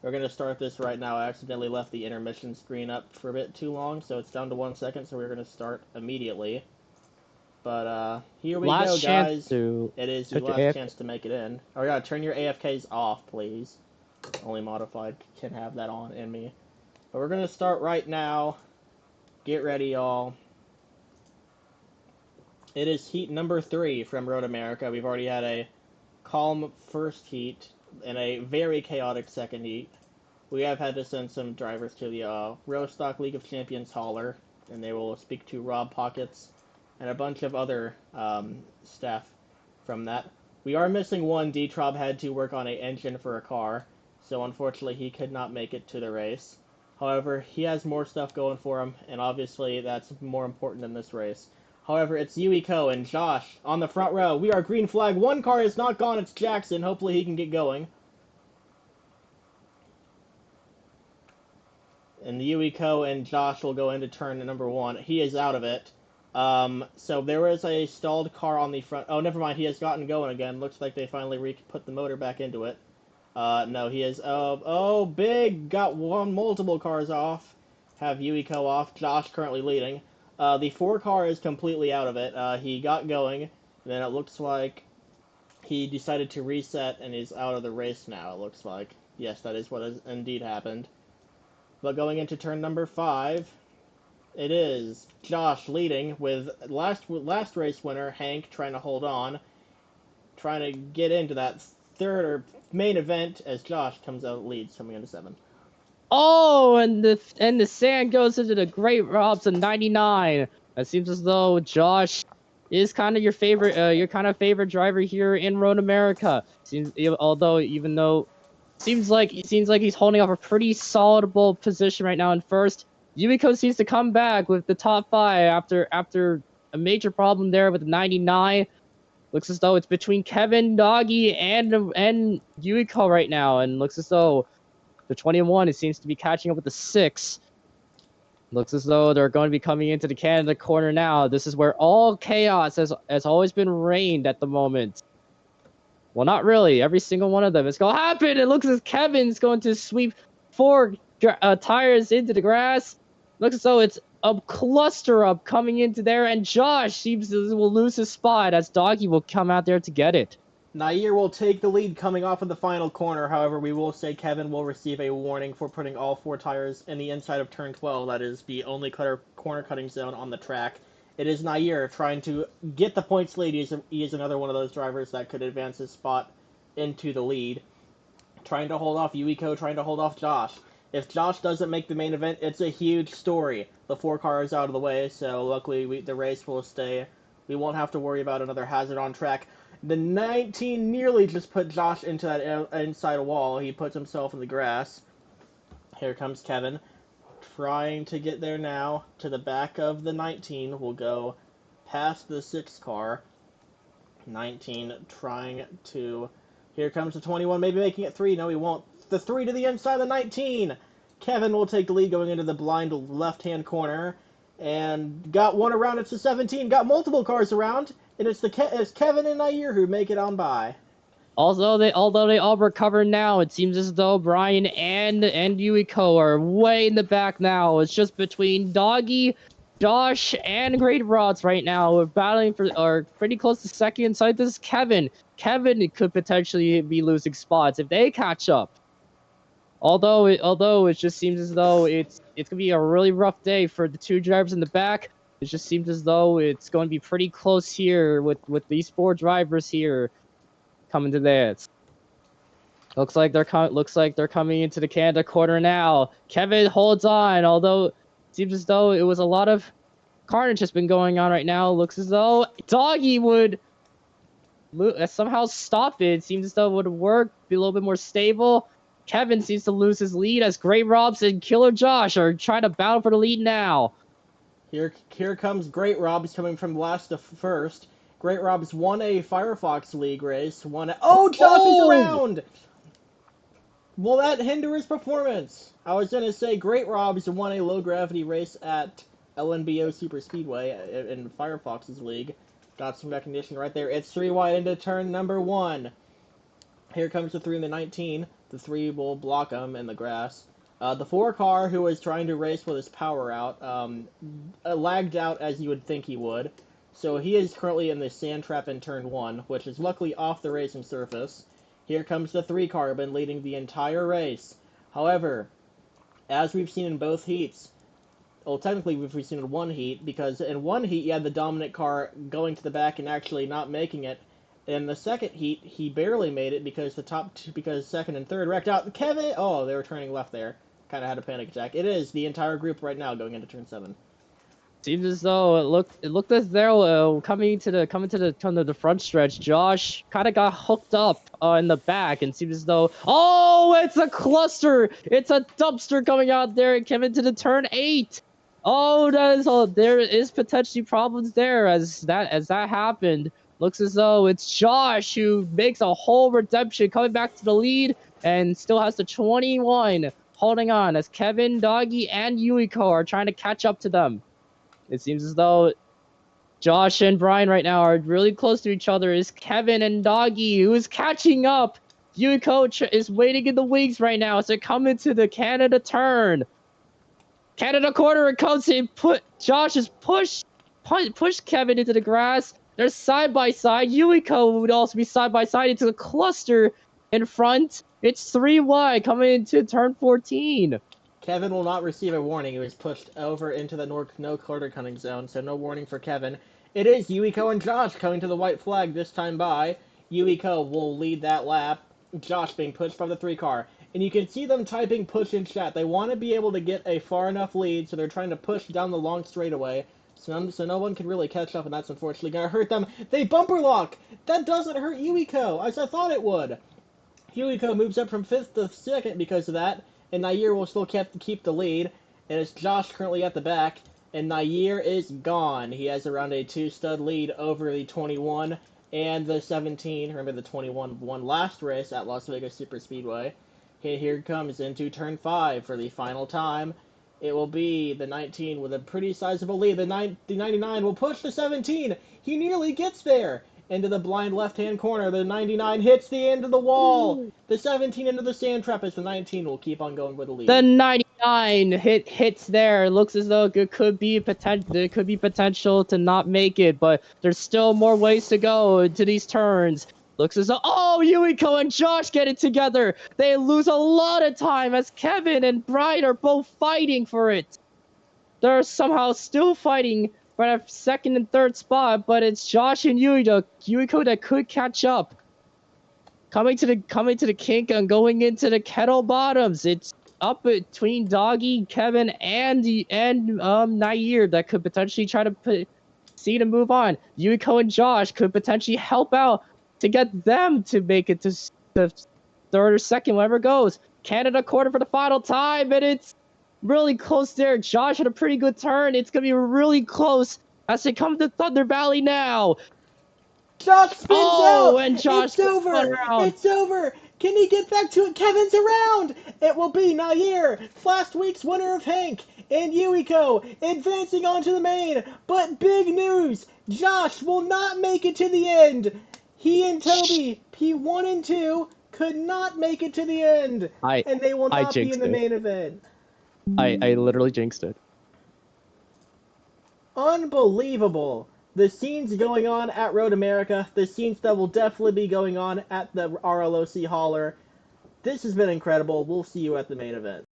We're going to start this right now. I accidentally left the intermission screen up for a bit too long, so it's down to 1 second, so we're going to start immediately. But, here we go, Last chance guys. to It is your put your last AF. chance to make it in. Oh, yeah, turn your AFKs off, please. Only Modified can have that on in me. But we're going to start right now. Get ready, y'all. It is heat number 3 from Road America. We've already had a calm first heat and a very chaotic second heat. We have had to send some drivers to the RLoC League of Champions hauler, and they will speak to Rob Pockets and a bunch of other staff from that. We are missing one. D-Trob had to work on an engine for a car, so unfortunately he could not make it to the race. However, he has more stuff going for him, and obviously that's more important in this race. However, it's Yuiko and Josh on the front row. We are green flag. One car is not gone. It's Jackson. Hopefully he can get going. And Yuiko and Josh will go into turn number 1. He is out of it. So there is a stalled car on the front. Oh, never mind. He has gotten going again. Looks like they finally put the motor back into it. No, he is. Oh, big. Got multiple cars off. Have Yuiko off. Josh currently leading. The 4 car is completely out of it. He got going. And then it looks like he decided to reset and is out of the race now, it looks like. Yes, that is what has indeed happened. But going into turn number 5, it is Josh leading with last race winner, Hank, trying to hold on. Trying to get into that third or main event as Josh comes out leads coming into 7. Oh, and the sand goes into the Great Robs of 99. It seems as though Josh is kind of your favorite driver here in Road America. Even though seems like he's holding off a pretty solid position right now in first. Yuiko seems to come back with the top 5 after a major problem there with 99. Looks as though it's between Kevin, Doggy, and Yuiko right now, and looks as though the 21, it seems to be catching up with the 6. Looks as though they're going to be coming into the Canada corner now. This is where all chaos has always been reigned at the moment. Well, not really. Every single one of them is going to happen. It looks as Kevin's going to sweep 4 tires into the grass. Looks as though it's a cluster up coming into there, and Josh seems to will lose his spot as Doggy will come out there to get it. Nair will take the lead coming off of the final corner. However, we will say Kevin will receive a warning for putting all 4 tires in the inside of turn 12. That is the only corner cutting zone on the track. It is Nair trying to get the points lead. He is another one of those drivers that could advance his spot into the lead. Trying to hold off Yuiko, trying to hold off Josh. If Josh doesn't make the main event, it's a huge story. The 4 cars out of the way, so luckily the race will stay. We won't have to worry about another hazard on track. The 19 nearly just put Josh into that inside wall. He puts himself in the grass. Here comes Kevin, trying to get there now. To the back of the 19 will go past the 6 car. 19 trying to... Here comes the 21, maybe making it 3. No, he won't. The 3 to the inside of the 19. Kevin will take the lead going into the blind left-hand corner. And got one around. It's the 17. Got multiple cars around. And it's Kevin and Nair who make it on by. Although they all recover now, it seems as though Brian and Yuiko are way in the back now. It's just between Doggy, Josh, and Great Rods right now. We're battling are pretty close to second. Inside this is Kevin. Kevin could potentially be losing spots if they catch up. Although it just seems as though it's gonna be a really rough day for the 2 drivers in the back. It just seems as though it's going to be pretty close here with these 4 drivers here coming to this. Looks like they're coming into the Canada corner now. Kevin holds on, although it seems as though it was a lot of carnage has been going on right now. Looks as though Doggy would somehow stop it. Seems as though it would work, be a little bit more stable. Kevin seems to lose his lead as Great Robs and Killer Josh are trying to battle for the lead now. Here comes Great Robs coming from last to first. Great Robs won a Firefox League race. Oh, Josh is around! Will that hinder his performance? I was going to say Great Robs won a low-gravity race at LNBO Super Speedway in Firefox's league. Got some recognition right there. It's 3 wide into turn number 1. Here comes the 3 and the 19. The 3 will block him in the grass. The 4 car, who was trying to race with his power out, lagged out as you would think he would. So he is currently in the sand trap in turn 1, which is luckily off the racing surface. Here comes the 3 carbon leading the entire race. However, as we've seen in both heats, well, technically we've seen in one heat, because in one heat you had the dominant car going to the back and actually not making it. In the second heat, he barely made it because because second and third wrecked out. Kevin, oh, they were turning left there. Kind of had a panic attack. It is the entire group right now going into turn 7. Seems as though it looked as though coming to the front stretch, Josh kind of got hooked up in the back, and seems as though it's a cluster, it's a dumpster coming out there and coming to the turn 8. Oh, that is all. There is potentially problems there as that happened. Looks as though it's Josh who makes a whole redemption, coming back to the lead and still has the 21, holding on as Kevin, Doggy, and Yuiko are trying to catch up to them. It seems as though Josh and Brian right now are really close to each other. Is Kevin and Doggy, who is catching up. Yuiko is waiting in the wings right now as they come into the Canada turn. Canada corner, it comes in. Josh has pushed Kevin into the grass. They're side by side. Yuiko would also be side by side into the cluster in front. It's 3 wide coming into turn 14. Kevin will not receive a warning. He was pushed over into the no quarter cutting zone, so no warning for Kevin. It is Yuiko and Josh coming to the white flag this time by. Yuiko will lead that lap. Josh being pushed from the 3 car. And you can see them typing push in chat. They want to be able to get a far enough lead, so they're trying to push down the long straightaway. So no one can really catch up, and that's unfortunately going to hurt them. They bumper lock! That doesn't hurt Yuiko, as I thought it would. Yuiko moves up from 5th to 2nd because of that. And Nair will still keep the lead, and it's Josh currently at the back, and Nair is gone. He has around a 2-stud lead over the 21 and the 17. Remember, the 21 won last race at Las Vegas Superspeedway. Okay, here comes into turn 5 for the final time. It will be the 19 with a pretty sizable lead. The 99 will push the 17. He nearly gets there. Into the blind left-hand corner. The 99 hits the end of the wall. The 17 into the sand trap as the 19 will keep on going with the lead. The 99 hits there. It looks as though it could be potential to not make it, but there's still more ways to go to these turns. Looks as though Yuiko and Josh get it together. They lose a lot of time as Kevin and Brian are both fighting for it. They're somehow still fighting for a 2nd and 3rd spot, but it's Josh and Yuiko that could catch up. Coming to the kink and going into the kettle bottoms. It's up between Doggy, Kevin, and Nair that could potentially try to see to move on. Yuiko and Josh could potentially help out to get them to make it to the 3rd or 2nd, whatever goes. Canada quarter for the final time, and it's really close there. Josh had a pretty good turn. It's going to be really close as they come to Thunder Valley now. Josh spins out! And Josh it's over! It's over! Can he get back to it? Kevin's around! It will be Nair, last week's winner of Hank, and Yuiko advancing onto the main. But big news! Josh will not make it to the end! He and Toby, P1 and 2, could not make it to the end! And they will not be in the main event. I literally jinxed it. Unbelievable. The scenes going on at Road America, the scenes that will definitely be going on at the RLoC hauler. This has been incredible. We'll see you at the main event.